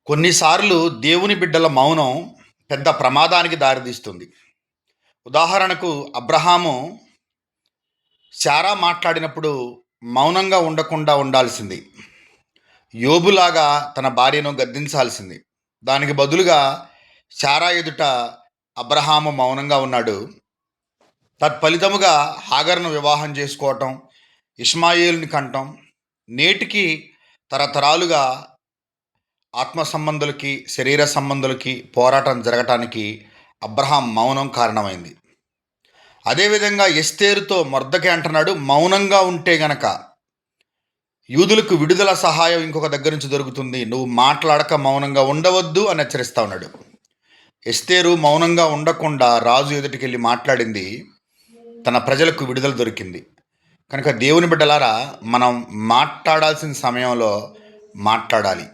కొన్నిసార్లు దేవుని బిడ్డల మౌనం పెద్ద ప్రమాదానికి దారితీస్తుంది. ఉదాహరణకు అబ్రహాము శారా మాట్లాడినప్పుడు మౌనంగా ఉండకుండా ఉండాల్సింది. యోబులాగా తన భార్యను గద్దించాల్సింది. దానికి బదులుగా శారా ఎదుట అబ్రహాము మౌనంగా ఉన్నాడు. తత్ఫలితముగా హాగర్ను వివాహం చేసుకోవటం, ఇష్మాయేలుని కంటం, నేటికి తరతరాలుగా ఆత్మ సంబంధులకి, శరీర సంబంధులకి పోరాటం జరగటానికి అబ్రహాం మౌనం కారణమైంది. అదేవిధంగా ఎస్తేరుతో మొర్దెకై అంటున్నాడు, మౌనంగా ఉంటే గనక యూదులకు విడుదల సహాయం ఇంకొక దగ్గర నుంచి దొరుకుతుంది, నువ్వు మాట్లాడక మౌనంగా ఉండవద్దు అని హెచ్చరిస్తా ఉన్నాడు. ఎస్తేరు మౌనంగా ఉండకుండా రాజు ఎదుటికెళ్ళి మాట్లాడింది, తన ప్రజలకు విడుదల దొరికింది. కనుక దేవుని బిడ్డలారా, మనం మాట్లాడాల్సిన సమయంలో మాట్లాడాలి.